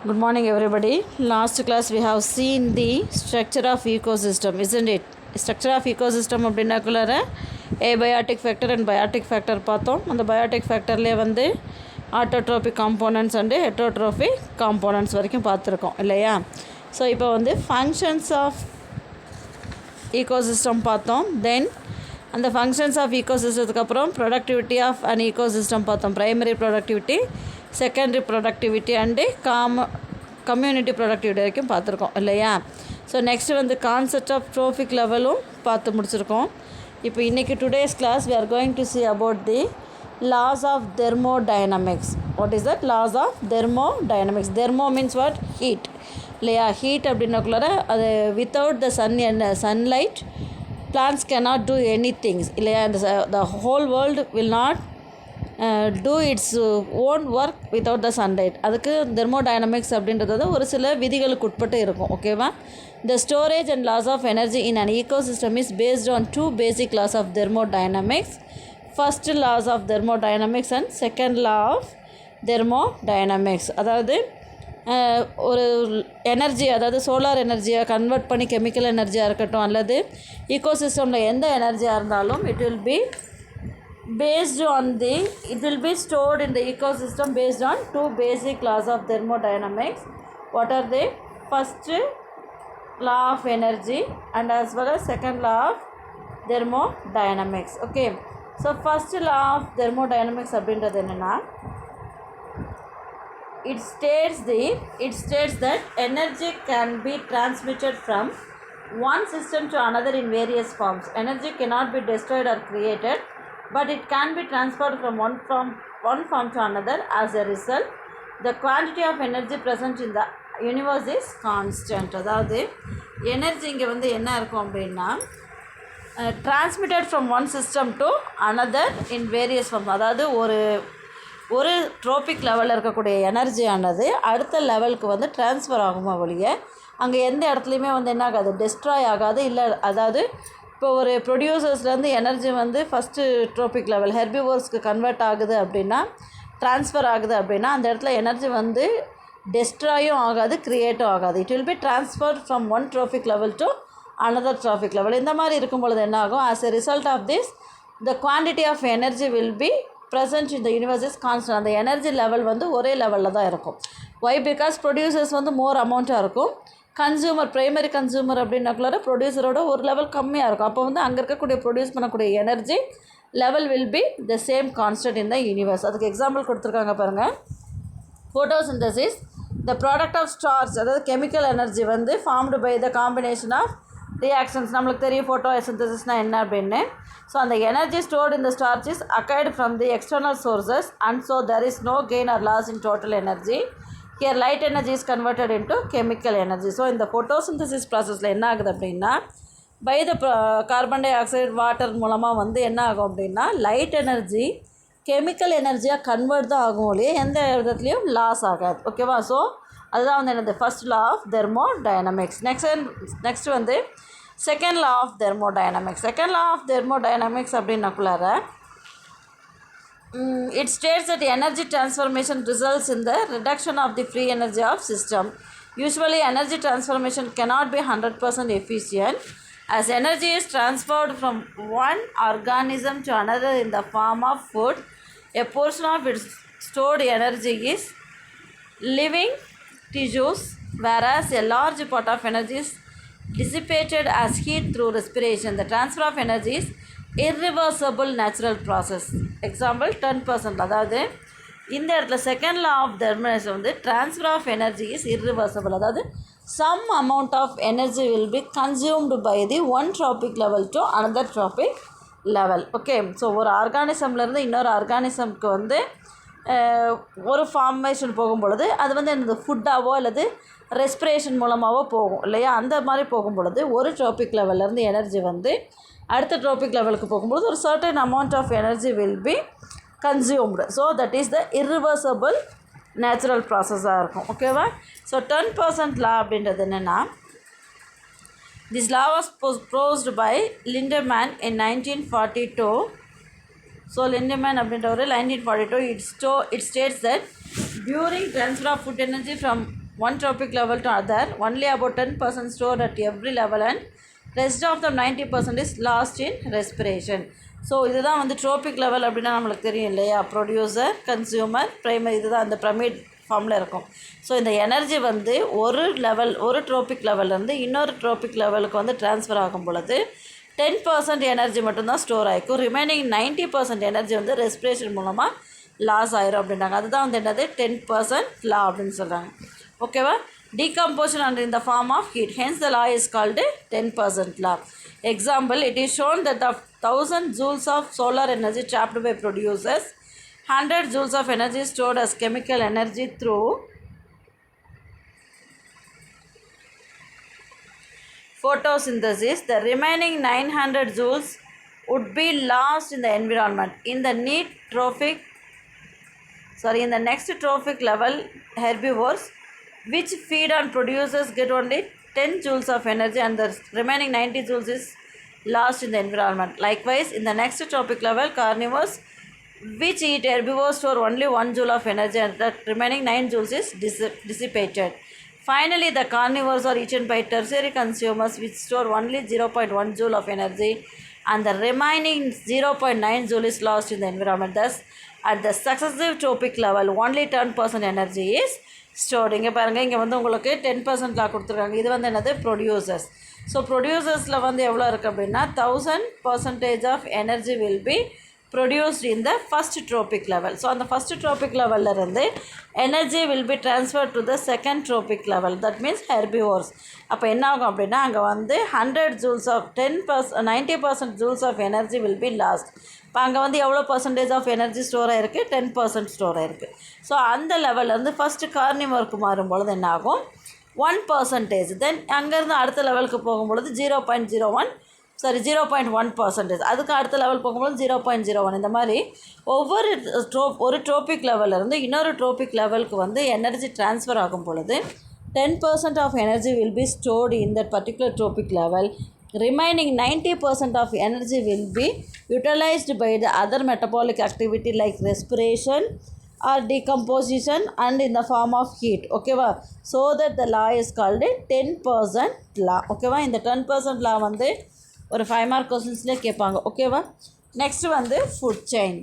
Good morning everybody. Last class we have seen the structure of ecosystem, isn't it? Structure of ecosystem அப்படின்னாக்குள்ளார abiotic factor and biotic factor பார்த்தோம். அந்த biotic factorலேயே வந்து autotrophic components and heterotrophic components வரைக்கும் பார்த்துருக்கோம் இல்லையா? So இப்போ வந்து functions of ecosystem பார்த்தோம். Then அந்த functions of ecosystemத்துக்கு அப்புறம் productivity of an ecosystem பார்த்தோம். Primary productivity, secondary productivity and community productivity வரைக்கும் பார்த்துருக்கோம் இல்லையா? ஸோ நெக்ஸ்ட் வந்து கான்செப்ட் ஆஃப் ட்ரோஃபிக் லெவலும் பார்த்து முடிச்சிருக்கோம். இப்போ இன்றைக்கி today's class we are going to see about the laws of thermodynamics. What is that? Laws of thermodynamics. Thermo means what? Heat இல்லையா? ஹீட் அப்படின்னாக்குள்ளார அது without the sunlight plants cannot do anything இல்லையா? the whole world will not do its own work without the sunlight. அதுக்கு thermodynamics அப்படின்றது ஒரு சில விதிகளுக்கு உட்பட்டு இருக்கும். ஓகேவா? The storage and loss of energy in an ecosystem is based on two basic laws of thermodynamics. First laws of thermodynamics and second law of thermodynamics. அதாவது ஒரு எனர்ஜி, அதாவது சோலார் எனர்ஜியை கன்வெர்ட் பண்ணி கெமிக்கல் எனர்ஜியாக இருக்கட்டும் அல்லது ஈகோசிஸ்டமில் எந்த எனர்ஜியாக இருந்தாலும் it will be stored in the ecosystem based on two basic laws of thermodynamics. What are they? First law of energy and as well as second law of thermodynamics. Okay, so first law of thermodynamics அப்படின்றது என்னன்னா, it states that energy can be transmitted from one system to another in various forms. Energy cannot be destroyed or created, but it can be transferred from one form to another. As a result, the quantity of energy present in the universe is constant. அதாவது energy இங்கே வந்து என்ன இருக்கும் அப்படின்னா, transmitted from one system to another in various forms. அதாவது ஒரு tropic லெவலில் இருக்கக்கூடிய எனர்ஜியானது அடுத்த லெவலுக்கு வந்து ட்ரான்ஸ்ஃபர் ஆகுமா ஒழிய அங்கே எந்த இடத்துலையுமே வந்து என்ன ஆகாது, டெஸ்ட்ராய் ஆகாது. இல்லை அதாவது இப்போ ஒரு ப்ரொடியூசர்ஸ்லேருந்து எனர்ஜி வந்து ஃபஸ்ட்டு ட்ரோபிக் லெவல் ஹெர்பிவோர்ஸ்க்கு கன்வெர்ட் ஆகுது அப்படின்னா, ட்ரான்ஸ்ஃபர் ஆகுது அப்படின்னா அந்த இடத்துல எனர்ஜி வந்து டெஸ்ட்ராயும் ஆகாது, க்ரியேட்டும் ஆகாது. It will be transfer from one trophic level to another trophic level. இந்த மாதிரி இருக்கும் பொழுது என்ன ஆகும்? As a result of this the quantity of energy will be present in the universe is constant. அந்த எனர்ஜி லெவல் வந்து ஒரே லெவலில் தான் இருக்கும். வை? பிகாஸ் ப்ரொடியூசர்ஸ் வந்து மோர் அமௌண்ட்டாக இருக்கும், கன்சியூமர் ப்ரைமரி கன்சியூமர் அப்படின்னாக்குள்ளார ப்ரொடியூசரோட ஒரு லெவல் கம்மியாக இருக்கும். அப்போ வந்து அங்கே இருக்கக்கூடிய ப்ரொடியூஸ் பண்ணக்கூடிய energy level will be the same constant in the universe. அதுக்கு எக்ஸாம்பிள் கொடுத்துருக்காங்க பாருங்கள். Photosynthesis the product of stars, அதாவது கெமிக்கல் எனர்ஜி வந்து formed by the combination of reactions. நம்மளுக்கு தெரியும் ஃபோட்டோசிந்தசிஸ்னால் என்ன அப்படின்னு. ஸோ அந்த energy stored in the starch is acquired from the external sources and so there is no gain or loss in total energy. Here light energy is converted into chemical energy. So இந்த photosynthesis ப்ராசஸில் என்ன ஆகுது அப்படின்னா, by the carbon dioxide water மூலமாக வந்து என்ன ஆகும் அப்படின்னா, லைட் எனர்ஜி கெமிக்கல் எனர்ஜியாக கன்வெர்ட் தான் ஆகும் இல்லையே, எந்த விதத்துலேயும் லாஸ் ஆகாது. ஓகேவா? ஸோ அதுதான் வந்து என்னது first law of thermodynamics. Next வந்து second law of thermodynamics. Second law of thermodynamics அப்படின்னாக்குள்ளார it states that energy transformation results in the reduction of the free energy of system. Usually energy transformation cannot be 100% efficient as energy is transferred from one organism to another in the form of food. A portion of its stored energy is living tissues, whereas a large part of energy is dissipated as heat through respiration. The transfer of energy is irreversible natural process. Example 10%. அதாவது இந்த இடத்துல second law of thermodynamics வந்து transfer of energy is irreversible. அதாவது some amount of energy will be consumed by the one trophic level to another trophic level. Okay, so ஒரு ஆர்கானிசம்லேருந்து இன்னொரு ஆர்கானிசம்க்கு வந்து ஒரு ஃபார்மேஷன் போகும் பொழுது அது வந்து என்னது ஃபுட்டாவோ அல்லது ரெஸ்பிரேஷன் மூலமாகவோ போகும் இல்லையா? அந்த மாதிரி போகும் பொழுது ஒரு ட்ராபிக் லெவல்லேருந்து எனர்ஜி வந்து அடுத்த ட்ராபிக் லெவலுக்கு போகும்போது ஒரு certain amount of energy will be consumed. So that is the irreversible natural ப்ராசஸாக இருக்கும். ஓகேவா? ஸோ 10% லா அப்படின்றது என்னென்னா, this law was proposed by Lindeman in 1942. So Lindeman அப்படின்ற ஒரு 1942 it states that during transfer of food energy from one trophic level to other, only about 10% stored at every level and rest of the 90% is lost in respiration. So இதுதான் வந்து trophic level அப்படின்னா நம்மளுக்கு தெரியும் இல்லையா, producer, consumer, primary, இதுதான் அந்த pyramid ஃபார்மில் இருக்கும். ஸோ இந்த எனர்ஜி வந்து ஒரு ட்ரோபிக் லெவல்லேருந்து இன்னொரு ட்ரோபிக் லெவலுக்கு வந்து ட்ரான்ஸ்ஃபர் ஆகும் பொழுது 10% எனர்ஜி மட்டும்தான் ஸ்டோர் ஆகிக்கும். ரிமைனிங் 90% எனர்ஜி வந்து ரெஸ்பிரேஷன் மூலமாக லாஸ் ஆயிரும் அப்படின்றாங்க. அதுதான் வந்து என்னது 10% லா அப்படின்னு சொல்கிறாங்க. ஓகேவா? Decomposition and in the form of heat. Hence the law is called 10% law. Example, it is shown that the 1000 joules of solar energy trapped by producers, 100 joules of energy stored as chemical energy through photosynthesis. The remaining 900 joules would be lost in the environment. In the next trophic level, herbivores which feed on producers get only 10 joules of energy and the remaining 90 joules is lost in the environment. Likewise, in the next trophic level, carnivores which eat herbivores store only 1 joule of energy and the remaining 9 joules is dissipated. Finally, the carnivores are eaten by tertiary consumers which store only 0.1 joule of energy and the remaining 0.9 joule is lost in the environment. Thus, at the successive trophic level, only 10% energy is stored. இங்கே பாருங்கள், இங்கே வந்து உங்களுக்கு 10% லா கொடுத்துருக்காங்க. இது வந்து என்னது producers. So ப்ரொடியூசர்ஸில் வந்து எவ்வளோ இருக்குது அப்படின்னா 1000% of energy will be produced in the first trophic level. So அந்த ஃபஸ்ட் ட்ரோபிக் லெவல்லேருந்து energy will be transfer to the second trophic level, that means herbivores. அப்போ என்ன ஆகும் அப்படின்னா அங்கே வந்து 100 joules of 90% joules of energy will be lost. இப்போ அங்கே வந்து எவ்வளோ பர்சன்டேஜ் ஆஃப் எனர்ஜி ஸ்டோர் ஆகிருக்கு? 10% ஸ்டோர் ஆகிருக்கு. ஸோ அந்த லெவல்லேருந்து ஃபஸ்ட்டு கார்னிவருக்கு மாறும்பொழுது என்ன ஆகும்? 1%. தென் அங்கேருந்து அடுத்த லெவலுக்கு போகும்பொழுது 0.1%. அதுக்கு அடுத்த லெவல் போகும்போது 0.01. இந்த மாதிரி ஒரு ட்ரோபிக் லெவல்லேருந்து இன்னொரு ட்ரோபிக் லெவலுக்கு வந்து எனர்ஜி ட்ரான்ஸ்ஃபர் ஆகும் பொழுது 10% of energy will be stored in that particular trophic level. Remaining 90% of energy will be utilized by the other metabolic activity like respiration or decomposition and in the form of heat. ஓகேவா? So that the law is called a 10% law. ஓகேவா? இந்த 10% law வந்து ஒரு 5 mark கொஸ்டின்ஸ்லேயே கேட்பாங்க. ஓகேவா? Next வந்து food chain.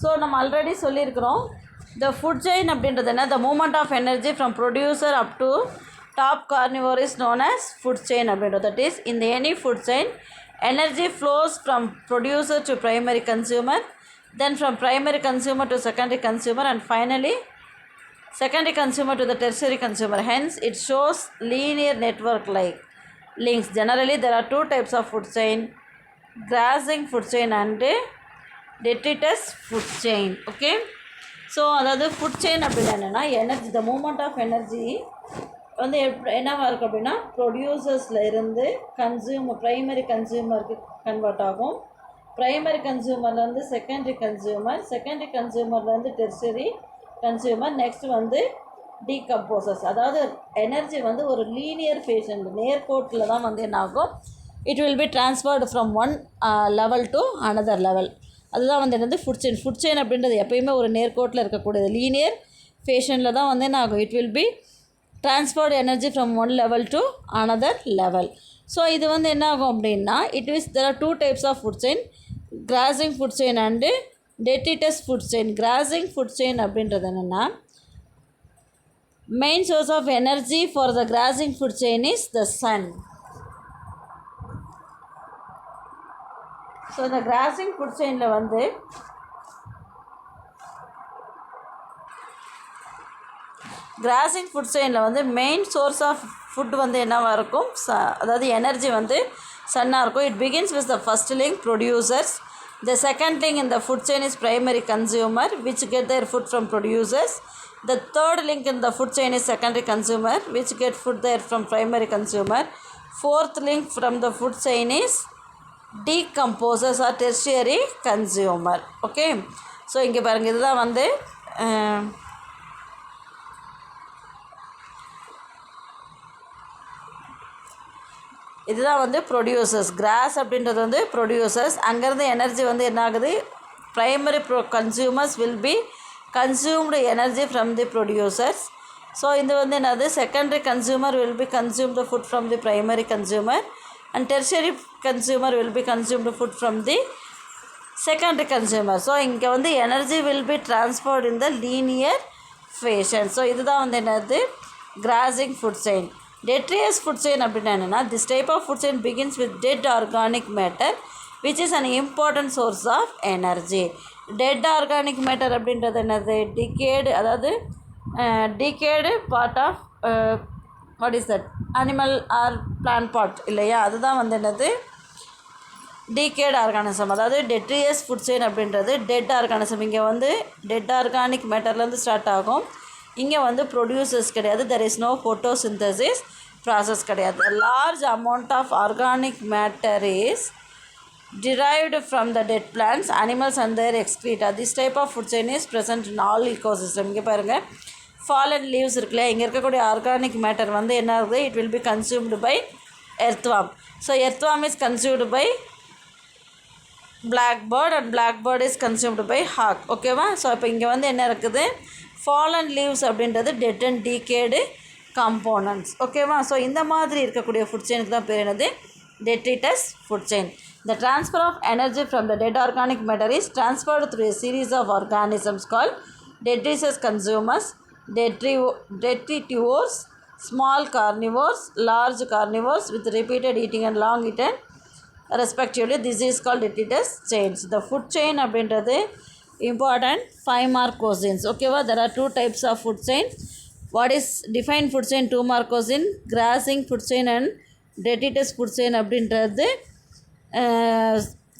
So நம்ம already சொல்லியிருக்கிறோம், the food chain அப்படின்றது என்ன? the movement of energy from producer up to top carnivore is known as food chain அப்படின்றது. that is, in any food chain, energy flows from producer to primary consumer, then from primary consumer to secondary consumer, and finally secondary consumer to the tertiary consumer. Hence, it shows linear network like links. Generally, there are two types of food chain: grazing food chain and detritus food chain. Okay. So அதாவது food chain அப்படின்னா என்னென்னா, energy, the movement of energy வந்து என்னவாக இருக்குது அப்படின்னா ப்ரொடியூசர்ஸில் இருந்து primary கன்சியூமருக்கு கன்வெர்ட் ஆகும். ப்ரைமரி கன்சியூமர்லேருந்து செகண்டரி கன்சியூமர்லேருந்து டெர்ஷரி கன்சியூமர், நெக்ஸ்ட் வந்து டீகம்போசர்ஸ். அதாவது எனர்ஜி வந்து ஒரு லீனியர் ஃபேஷன், நேர்கோட்டில் தான் வந்து என்ன ஆகும், it will be transferred from one level to another level. அதுதான் வந்து என்னது ஃபுட் செயின் அப்படின்றது எப்போயுமே ஒரு நேர்கோட்டில் இருக்கக்கூடியது, லீனியர் ஃபேஷனில் தான் வந்து என்ன ஆகும், it will be transferred energy from one level to another level. So இது வந்து என்ன ஆகும் அப்படின்னா, there are two types of food chain: grazing food chain and detritus food chain. grazing food chain அப்படின்றது என்னென்னா, main source of energy for the grazing food chain is the sun. So இந்த crossing food செயினில் வந்து main source of food வந்து என்னவாக இருக்கும், அதாவது energy வந்து சன்னாக இருக்கும். It begins with the first link producers. The second link in the food chain is primary consumer which get their food from producers. The third link in the food chain is secondary consumer which get food their from primary consumer. Fourth link from the food chain is decomposers or tertiary consumer. Okay. So இங்கே பாருங்கள், இதுதான் வந்து producers. Cross அப்படின்றது வந்து producers. அங்கேருந்து energy வந்து என்ன ஆகுது, primary consumers will be consumed energy from the producers. So இது வந்து என்னது, secondary consumer will be consumed the food from the primary consumer and tertiary consumer will be consumed food from the secondary consumer. So இங்கே வந்து energy will be transferred in the linear fashion. So இதுதான் வந்து என்னது, grazing food chain. Detritus food chain அப்படின்னா என்னென்னா, this type of food chain begins with dead organic matter which is an important source of energy. Dead organic matter அப்படின்றது என்னது, decayed, அதாவது decayed part of what is that, animal or plant part இல்லையா, அதுதான் வந்து என்னது decayed organism. அதாவது detritus food chain அப்படின்றது dead organism. இங்கே வந்து dead organic matterலேருந்து ஸ்டார்ட் ஆகும். இங்கே வந்து ப்ரொடியூசர்ஸ் கிடையாது, there is no photosynthesis process கிடையாது. A large amount of organic matter is derived from the dead plants, animals and their excreta. This type of food chain is present in all ecosystem. இங்கே பாருங்கள், fallen leaves இருக்குல்ல, இங்கே இருக்கக்கூடிய organic matter வந்து என்ன ஆகுது, it will be consumed by earthworm. So earthworm is consumed by blackbird and blackbird is consumed by hawk. ஓகேவா? So இப்போ இங்கே வந்து என்ன இருக்குது, fallen leaves அப்படின்றது dead and decayed components. ஓகேவா? ஸோ இந்த மாதிரி இருக்கக்கூடிய ஃபுட் செயினுக்கு தான் பேர் என்னது, detritus food chain. The transfer of energy from the dead organic matter is transferred through a series of organisms called detritus consumers, detritivores, small carnivores, large carnivores with repeated eating and long eaten respectively. This is called detritus chains. The food chain அப்படின்றது important 5 mark questions. ஓகேவா? There are 2 types of food chain. What is defined food chain, 2 mark question, grazing food chain and detritus food chain அப்படின்றது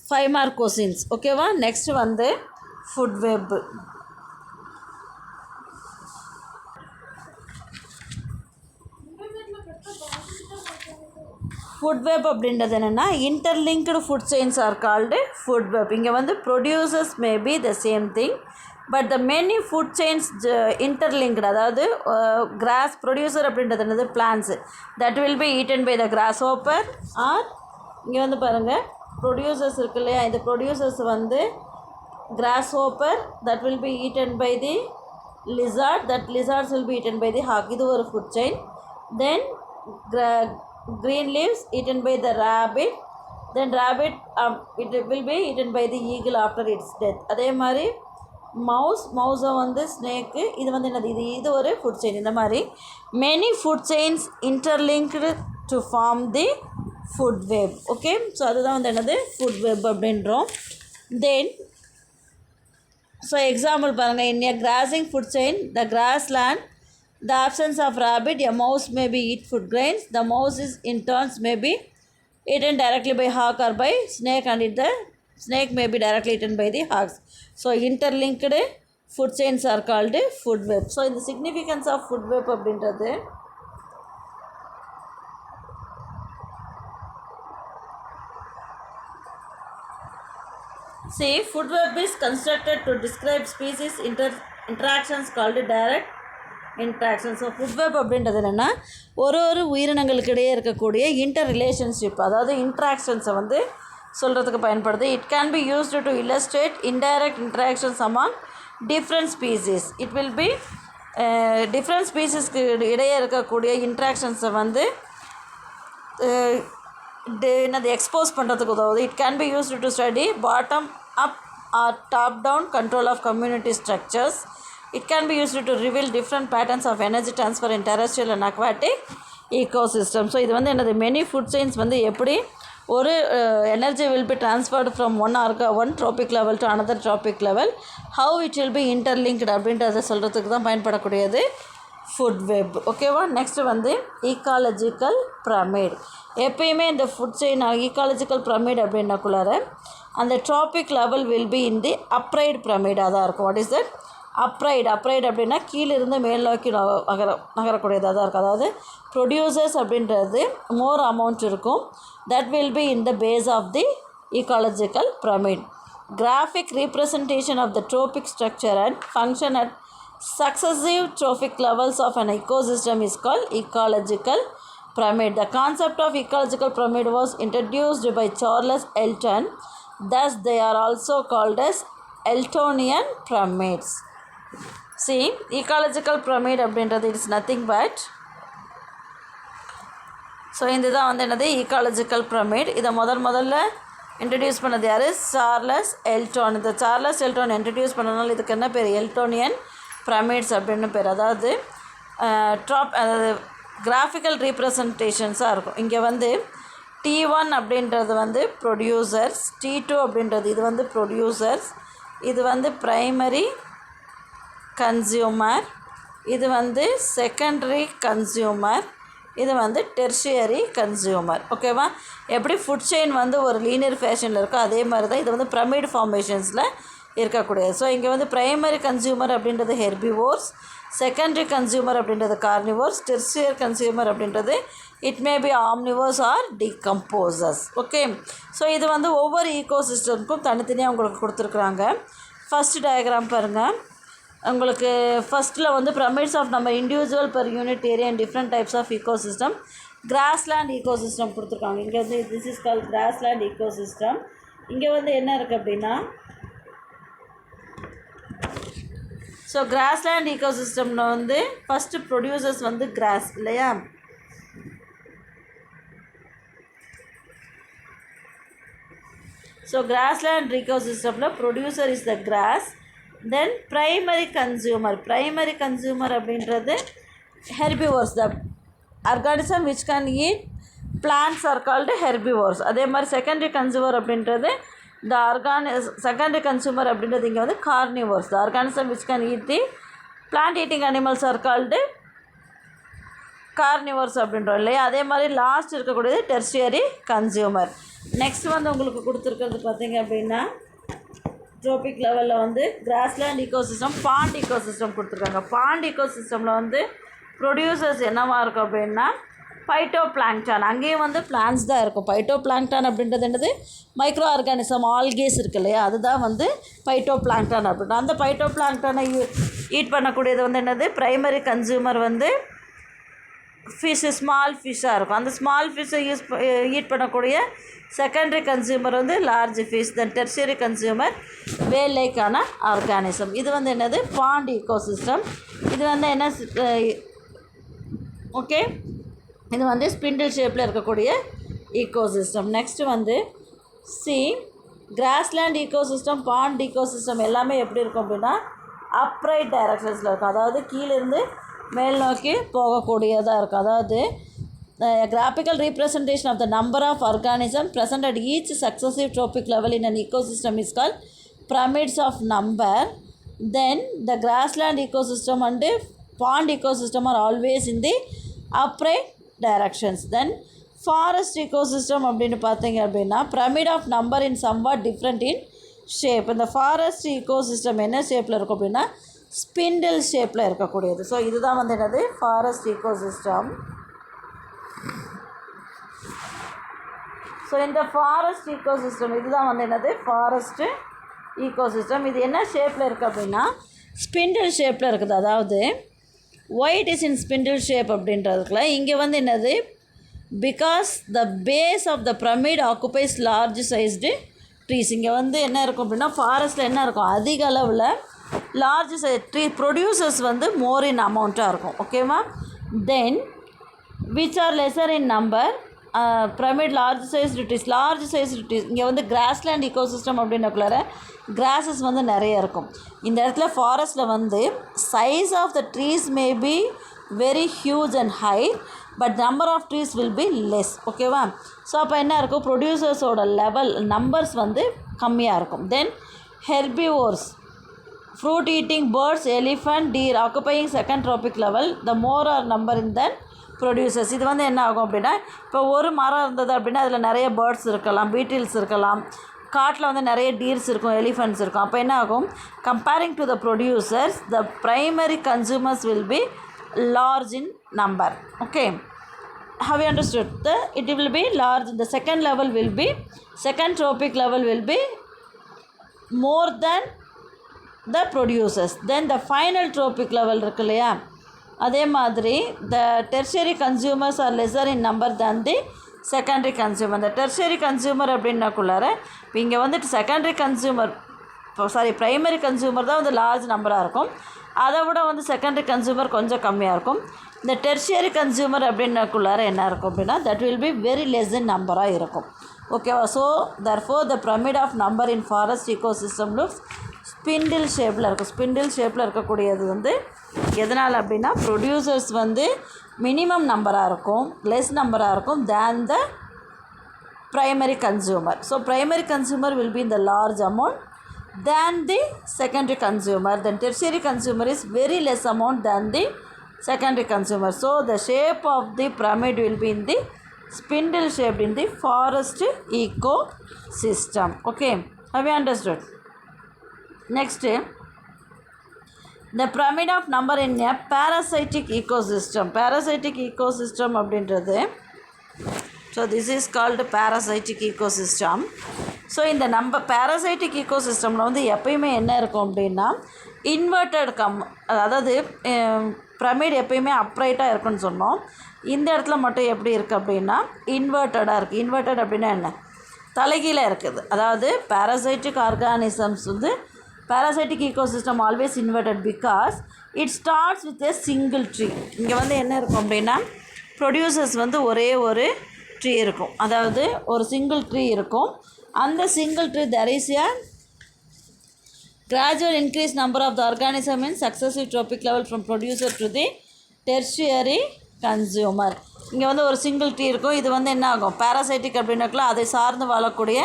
5 mark questions. ஓகேவா? Next வந்து food web. Food web அப்படின்றது என்னென்னா, interlinked food chains are called food web. இங்கே வந்து producers may be the same thing but the many food chains interlinked. அதாவது grass producer அப்படின்றது என்னது, plants, that will be eaten by the grasshopper or இங்கே வந்து பாருங்கள் producers இருக்கு இல்லையா, இந்த ப்ரொடியூசர்ஸ் வந்து grasshopper, that will be eaten by the lizard, that lizards will be eaten by the hawk. இது ஒரு food chain. Then green leaves eaten by the rabbit, then rabbit it will be eaten by the eagle after its death. அதே மாதிரி மவுஸை வந்து snake, இது வந்து என்னது, இது ஒரு ஃபுட் செயின். இந்த மாதிரி many food chains interlinked to form the food web. Okay, so அதுதான் வந்து என்னது ஃபுட் வெப் அப்படின்றோம். தென் ஸோ எக்ஸாம்பிள் பாருங்கள், in a grazing food chain, the grassland, the absence of rabbit, a mouse may be eat food grains. The mouse is in turns may be eaten directly by hawk or by snake, and the snake may be directly eaten by the hawks. So interlinked food chains are called food web. So in the significance of food web அப்படின்றது, see, food web is constructed to describe species interactions called direct interactions. So food web அப்படின்றது என்னென்னா, ஒரு உயிரினங்களுக்கு இடையே இருக்கக்கூடிய inter relationship, அதாவது இன்ட்ராக்ஷன்ஸை வந்து சொல்கிறதுக்கு பயன்படுது. It can be used to illustrate indirect interactions among different species. It will be different ஸ்பீசிஸ்க்கு இடையே இருக்கக்கூடிய இன்ட்ராக்ஷன்ஸை வந்து என்னது எக்ஸ்போஸ் பண்ணுறதுக்கு உதவுது. It can be used to study bottom up or top down control of community structures. It can be used to reveal different patterns of energy transfer in terrestrial and aquatic ecosystem. So இது வந்து என்னது, many food chains வந்து எப்படி ஒரு energy will be transferred from one trophic level to another trophic level, how it will be interlinked அப்படின்றத சொல்கிறதுக்கு தான் பயன்படக்கூடியது ஃபுட் வெப். ஓகேவா? நெக்ஸ்ட்டு வந்து ஈக்காலஜிக்கல் பிரமிட். எப்பயுமே இந்த ஃபுட் செயின் ஈக்காலஜிக்கல் பிரமிட் அப்படின்னக்குள்ளார அந்த trophic level will be in the upright பிரமிடாக தான் இருக்கும். What is that? அப்ரைட் அப்படின்னா கீழிருந்து மேல் நோக்கி நகரக்கூடியதாக தான் இருக்கும். அதாவது ப்ரொடியூசர்ஸ் அப்படின்றது மோர் அமௌண்ட் இருக்கும். That will be in the base of the ecological pyramid. Graphic representation of the trophic structure and function at successive trophic levels of an ecosystem is called ecological pyramid. The concept of ecological pyramid was introduced by Charles Elton. Thus, they are also called as Eltonian pyramids. See, ecological pyramid அப்படின்றது it's nothing but so இந்த தான் வந்து என்னது ecological pyramid. இதை முதல்ல introduce பண்ணது யார்? Charles எல்டோன். இந்த சார்லஸ் எல்டோன் இன்ட்ரடியூஸ் பண்ணனால இதுக்கு என்ன பேர்? எல்டோனியன் பிரமிட்ஸ் அப்படின்னு பேர். அதாவது அதாவது கிராஃபிக்கல் ரீப்ரசன்டேஷன்ஸாக இருக்கும். இங்கே வந்து T1 அப்படின்றது வந்து ப்ரொடியூசர்ஸ், T2 அப்படின்றது இது வந்து ப்ரொடியூசர்ஸ், இது வந்து ப்ரைமரி கன்சியூமர், இது வந்து செகண்டரி கன்சியூமர், இது வந்து டெர்ஷியரி கன்சியூமர். ஓகேவா? எப்படி ஃபுட் செயின் வந்து ஒரு லீனியர் ஃபேஷனில் இருக்கோ அதே மாதிரி தான் இது வந்து பிரமிட் ஃபார்மேஷன்ஸில் இருக்கக்கூடியது. ஸோ இங்கே வந்து ப்ரைமரி கன்சியூமர் அப்படின்றது ஹெர்பிவோர்ஸ், செகண்டரி கன்சியூமர் அப்படின்றது கார்னிவோர்ஸ், டெர்ஷியர் கன்சியூமர் அப்படின்றது it may be omnivores or decomposers. Okay, so இது வந்து ஒவ்வொரு ஈகோசிஸ்டம்க்கும் தனித்தனியாக உங்களுக்கு கொடுத்துருக்குறாங்க. ஃபஸ்ட்டு டயக்ராம் பாருங்கள். உங்களுக்கு ஃபஸ்ட்டில் வந்து பிரமிட்ஸ் ஆஃப் நம்ம individual per unit area and different types of ecosystem, grassland ecosystem கொடுத்துருக்காங்க. இங்கே வந்து this is call grassland ecosystem. இங்கே வந்து என்ன இருக்குது அப்படின்னா, ஸோ கிராஸ்லேண்ட் ஈகோசிஸ்டமில் வந்து ஃபஸ்ட்டு ப்ரொடியூசர்ஸ் வந்து கிராஸ் இல்லையா? ஸோ கிராஸ்லேண்ட் ஈகோசிஸ்டமில் producer is the grass. Then primary consumer அப்படின்றது herbivores. The organism which can eat plants are called herbivores. அதே மாதிரி செகண்டரி கன்சியூமர் அப்படின்றது செகண்டரி கன்சியூமர் அப்படின்றது இங்கே வந்து carnivores. The organism which can eat the plant eating animals are called carnivores அப்படின்றோம் இல்லையா? அதே மாதிரி லாஸ்ட் இருக்கக்கூடியது டெர்ஷியரி கன்சியூமர். நெக்ஸ்ட் வந்து உங்களுக்கு கொடுத்துருக்கிறது பார்த்திங்க அப்படின்னா ட்ரோபிக் லெவலில் வந்து கிராஸ்லேண்ட் ஈகோசிஸ்டம், பாண்ட் ஈகோசிஸ்டம் கொடுத்துருக்காங்க. பாண்ட் ஈகோசிஸ்டமில் வந்து ப்ரொடியூசர்ஸ் என்னவா இருக்கும் அப்படின்னா பைட்டோ பிளாங்க்டான். அங்கேயும் வந்து பிளான்ஸ் தான் இருக்கும். பைட்டோ பிளாங்க்டான் அப்படின்றது என்னது? மைக்ரோ ஆர்கானிசம், ஆல்கேஸ் இருக்கு இல்லையா? அதுதான் வந்து பைட்டோ பிளாங்க்டான் அப்படின்னா. அந்த பைட்டோ பிளாங்க்டானை ஈட் பண்ணக்கூடியது வந்து என்னது? ப்ரைமரி கன்சியூமர் வந்து ஃபிஷ்ஷு, ஸ்மால் ஃபிஷ்ஷாக இருக்கும். அந்த ஸ்மால் ஃபிஷ்ஷை ஈட் பண்ணக்கூடிய செகண்டரி கன்சியூமர் வந்து லார்ஜ் ஃபிஷ். தென் டெர்ஷியரி கன்சியூமர் வேல் லைக்கான ஆர்கானிசம். இது வந்து என்னது? Bond ecosystem. இது வந்து என்ன? ஓகே, இது வந்து ஸ்பிண்டில் ஷேப்பில் இருக்கக்கூடிய ஈகோசிஸ்டம். நெக்ஸ்ட்டு வந்து கிராஸ்லேண்ட் ஈகோசிஸ்டம், பாண்ட் ஈகோசிஸ்டம் எல்லாமே எப்படி இருக்கும் அப்படின்னா அப்ரைட் டைரக்ஷன்ஸில் இருக்கும். அதாவது கீழிருந்து மேல் நோக்கி போகக்கூடியதாக இருக்கும். அதாவது graphical representation of the number of organisms present at each successive trophic level in an ecosystem is called pyramids of number. Then the grassland ecosystem and pond ecosystem are always in the upright directions. Then forest ecosystem அப்படின்னு பார்த்தீங்க அப்படின்னா pyramid of number in somewhat different in shape. இந்த forest ecosystem என்ன ஷேப்பில் இருக்கும் அப்படின்னா spindle ஷேப்பில் இருக்கக்கூடியது. ஸோ இதுதான் வந்து என்னது? Forest ecosystem. ஸோ இந்த ஃபாரஸ்ட் ஈகோசிஸ்டம் இதுதான் வந்து என்னது? Forest ecosystem. இது என்ன ஷேப்பில் இருக்குது அப்படின்னா ஸ்பிண்டில் ஷேப்பில் இருக்குது. அதாவது why it is in spindle shape அப்படின்றதுக்குள்ள இங்கே வந்து என்னது? Because the base of the pyramid occupies large sized trees. இங்கே வந்து என்ன இருக்கும் அப்படின்னா ஃபாரஸ்ட்டில் என்ன இருக்கும்? அதிக அளவில் லார்ஜ் சைஸ் ட்ரீ ப்ரொடியூசர்ஸ் வந்து மோர் இன் அமௌண்ட்டாக இருக்கும். ஓகேவா? Then which are lesser in number pyramid large size trees. இங்கே வந்து கிராஸ்லேண்ட் ஈகோசிஸ்டம் அப்படின்னக்குள்ளார கிராஸஸ் வந்து நிறைய இருக்கும். இந்த இடத்துல ஃபாரஸ்ட்டில் வந்து size of the trees may be very huge and high, but number of trees will be less. ஓகேவா? ஸோ அப்போ என்ன இருக்கும்? ப்ரொடியூசர்ஸோட லெவல் நம்பர்ஸ் வந்து கம்மியாக இருக்கும். Then herbivores, fruit eating birds, elephant, deer occupying second tropic level, the more are number in than producers. இது வந்து என்ன ஆகும் அப்படின்னா இப்போ ஒரு மரம் இருந்தது அப்படின்னா அதில் நிறைய பேர்ட்ஸ் இருக்கலாம், பீட்டில்ஸ் இருக்கலாம், காட்டில் வந்து நிறைய டீர்ஸ் இருக்கும், எலிஃபண்ட்ஸ் இருக்கும். அப்போ என்ன ஆகும்? Comparing to the producers the primary consumers will be large in number. Okay, have you understood? It will be large. The second level will be, second tropic level will be more than the producers. Then the final tropic level இருக்கு இல்லையா? அதே மாதிரி the tertiary consumers are lesser in number than the secondary consumer. The tertiary consumer அப்படின்னாக்குள்ளார இப்போ இங்கே வந்துட்டு secondary consumer primary consumer தான் வந்து large நம்பராக இருக்கும். அதை விட வந்து செகண்டரி கன்சியூமர் கொஞ்சம் கம்மியாக இருக்கும். இந்த டெர்ஷியரி கன்சியூமர் அப்படின்னக்குள்ளார என்ன இருக்கும் அப்படின்னா that will be very less then நம்பராக இருக்கும். ஓகேவா? So therefore the pyramid of number in forest ecosystem looks spindle ஷேப்பில் இருக்கும். ஸ்பிண்டில் ஷேப்பில் இருக்கக்கூடியது வந்து எதனால் அப்படின்னா ப்ரொடியூசர்ஸ் வந்து மினிமம் நம்பராக இருக்கும், லெஸ் நம்பராக இருக்கும் தேன் த primary consumer. So primary consumer will be in the large amount than the secondary consumer. Then tertiary consumer is very less amount than the secondary consumer. So the shape of the pyramid will be in the spindle shaped in the forest ecosystem. Okay, have you understood? Next, the pyramid of number in a parasitic ecosystem. Parasitic ecosystem அப்படின்றது, so this is called parasitic ecosystem. So இந்த நம்ம parasitic ecosystemல வந்து எப்பயுமே என்ன இருக்கும் அப்படின்னா inverted அதாவது pyramid எப்பயுமே அப்ரைட்டாக இருக்குன்னு சொன்னோம். இந்த இடத்துல மட்டும் எப்படி இருக்குது அப்படின்னா இன்வெர்ட்டடாக இருக்குது. இன்வெர்ட்டட் அப்படின்னா என்ன? தலைகீழாக இருக்குது. அதாவது parasitic organisms வந்து parasitic ecosystem always inverted because it starts with a single tree. இங்கே வந்து என்ன இருக்கும் அப்படின்னா ப்ரொடியூசர்ஸ் வந்து ஒரே ஒரு ட்ரீ இருக்கும். அதாவது ஒரு சிங்கிள் ட்ரீ இருக்கும். அந்த single tree there is a gradual increase number of the organism in successive trophic level from producer to the tertiary consumer. இங்கே வந்து ஒரு சிங்கிள் ட்ரீ இருக்கும். இது வந்து என்ன ஆகும்? parasitic அப்படின்னாக்குள்ள அதை சார்ந்து வாழக்கூடிய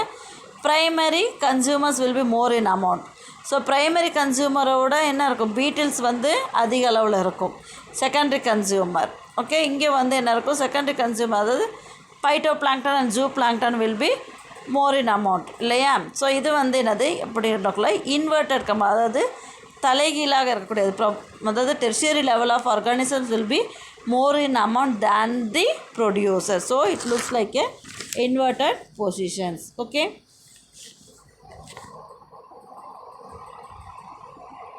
primary consumers will be more in amount. So primary கன்சியூமரோட என்ன இருக்கும்? பீட்டில்ஸ் வந்து அதிக அளவில் இருக்கும். Secondary consumer okay. இங்கே வந்து என்ன இருக்கும்? செகண்டரி கன்சியூமர் அதாவது phytoplankton and zooplankton will be more in amount இல்லையா? ஸோ இது வந்து என்னது எப்படி இருக்கக்குள்ள இன்வெர்டட் அதாவது தலைகீழாக இருக்கக்கூடியது. அதாவது tertiary level of organisms will be more in amount than the producer. So it looks like a inverted positions. Okay.